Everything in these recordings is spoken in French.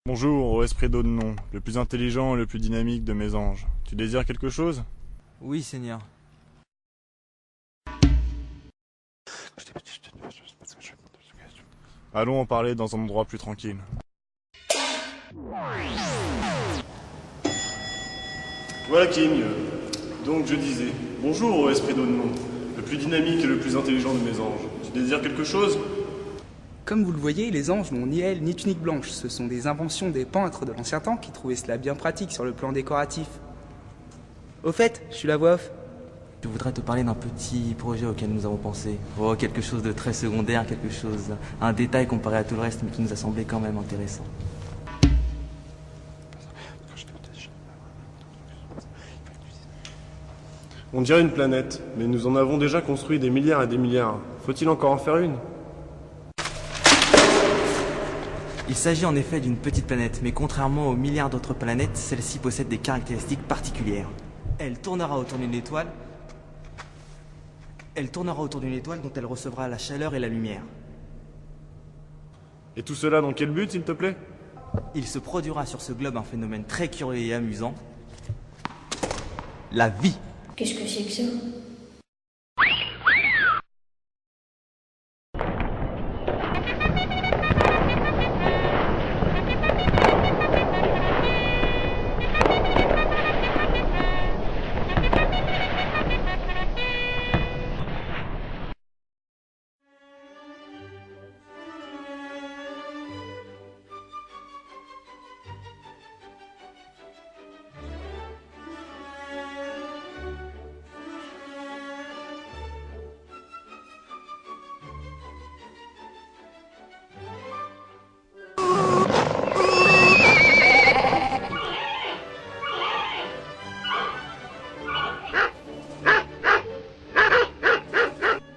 Bonjour, ô esprit d'Audenon, le plus intelligent et le plus dynamique de mes anges. Tu désires quelque chose? Oui, Seigneur. Allons en parler dans un endroit plus tranquille. Voilà qui est mieux. Donc je disais, bonjour ô esprit d'Audenon, le plus dynamique et le plus intelligent de mes anges. Tu désires quelque chose? Comme vous le voyez, les anges n'ont ni aile ni tunique blanche. Ce sont des inventions des peintres de l'ancien temps qui trouvaient cela bien pratique sur le plan décoratif. Au fait, je suis la voix off. Je voudrais te parler d'un petit projet auquel nous avons pensé. Oh, quelque chose de très secondaire, un détail comparé à tout le reste, mais qui nous a semblé quand même intéressant. On dirait une planète, mais nous en avons déjà construit des milliards et des milliards. Faut-il encore en faire une? Il s'agit en effet d'une petite planète, mais contrairement aux milliards d'autres planètes, celle-ci possède des caractéristiques particulières. Elle tournera autour d'une étoile dont elle recevra la chaleur et la lumière. Et tout cela dans quel but, s'il te plaît? Il se produira sur ce globe un phénomène très curieux et amusant. La vie. Qu'est-ce que c'est que ça?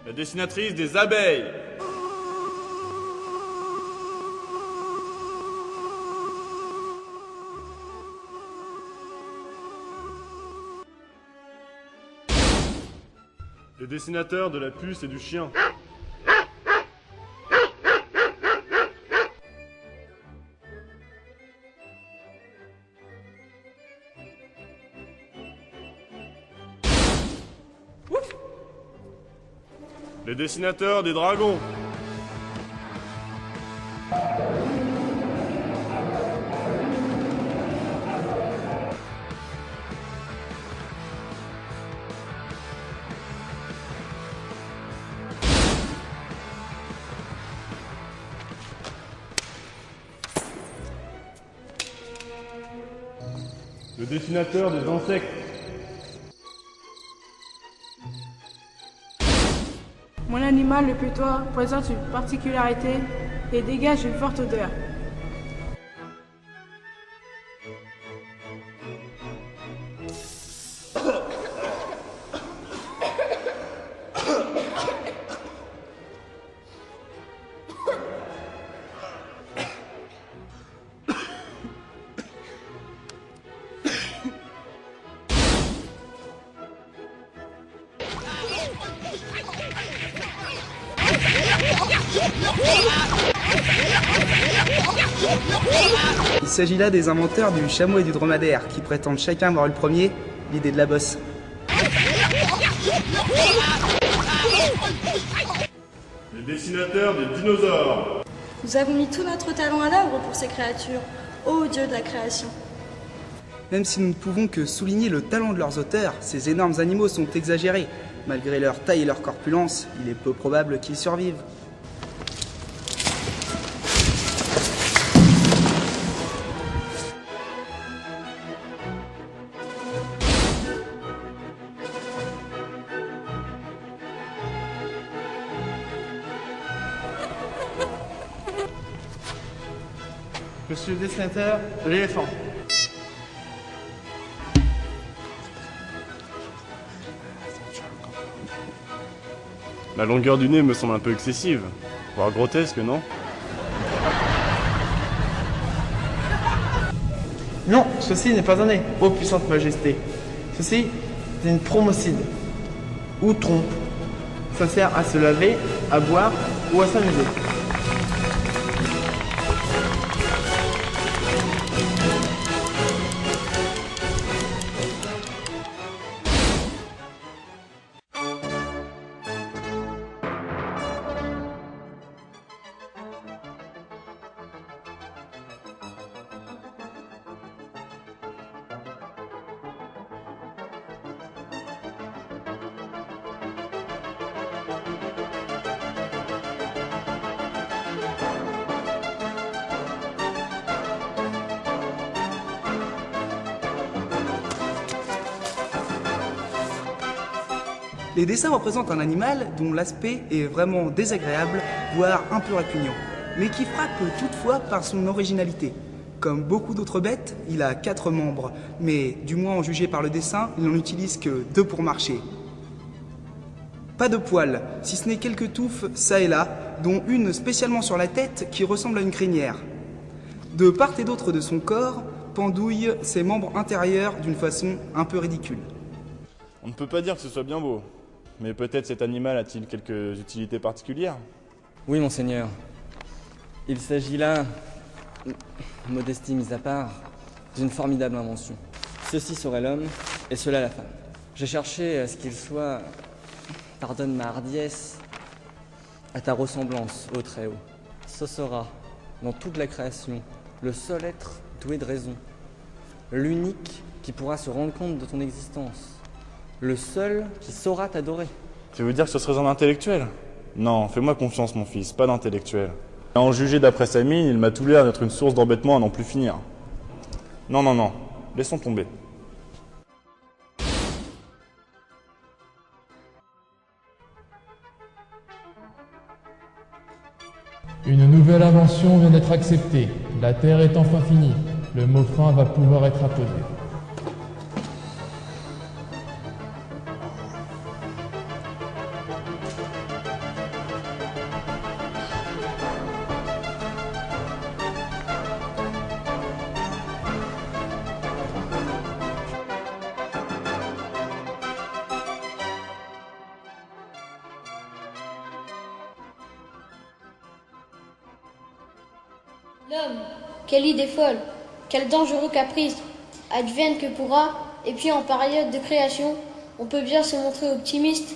La dessinatrice des abeilles. Les dessinateurs de la puce et du chien. Les dessinateurs des dragons. Le dessinateur des insectes. Mon animal, le putois, présente une particularité et dégage une forte odeur. Il s'agit là des inventeurs du chameau et du dromadaire qui prétendent chacun avoir eu le premier l'idée de la bosse. Les dessinateurs des dinosaures. Nous avons mis tout notre talent à l'œuvre pour ces créatures. Ô Dieu de la création. Même si nous ne pouvons que souligner le talent de leurs auteurs, ces énormes animaux sont exagérés. Malgré leur taille et leur corpulence, il est peu probable qu'ils survivent. Je suis le dessinateur de l'éléphant. La longueur du nez me semble un peu excessive, voire grotesque, non? Non, ceci n'est pas un nez, ô puissante majesté. Ceci est une promocide, ou trompe. Ça sert à se laver, à boire ou à s'amuser. Les dessins représentent un animal dont l'aspect est vraiment désagréable, voire un peu répugnant, mais qui frappe toutefois par son originalité. Comme beaucoup d'autres bêtes, il a 4 membres, mais du moins en jugé par le dessin, il n'en utilise que 2 pour marcher. Pas de poils, si ce n'est quelques touffes ça et là, dont une spécialement sur la tête qui ressemble à une crinière. De part et d'autre de son corps, pendouillent ses membres intérieurs d'une façon un peu ridicule. On ne peut pas dire que ce soit bien beau, mais peut-être cet animal a-t-il quelques utilités particulières? Oui, monseigneur. Il s'agit là, modestie mise à part, d'une formidable invention. Ceci serait l'homme et cela la femme. J'ai cherché à ce qu'il soit, pardonne ma hardiesse, à ta ressemblance, ô Très-Haut. Ce sera, dans toute la création, le seul être doué de raison, l'unique qui pourra se rendre compte de ton existence, le seul qui saura t'adorer. Tu veux dire que ce serait un intellectuel? Non, fais-moi confiance mon fils, pas d'intellectuel. À en juger d'après sa mine, il m'a tout l'air d'être une source d'embêtement à n'en plus finir. Non, laissons tomber. Une nouvelle invention vient d'être acceptée. La Terre est enfin finie. Le mot fin va pouvoir être apposé. L'homme, quelle idée folle, quel dangereux caprice, advienne que pourra, et puis en période de création, on peut bien se montrer optimiste.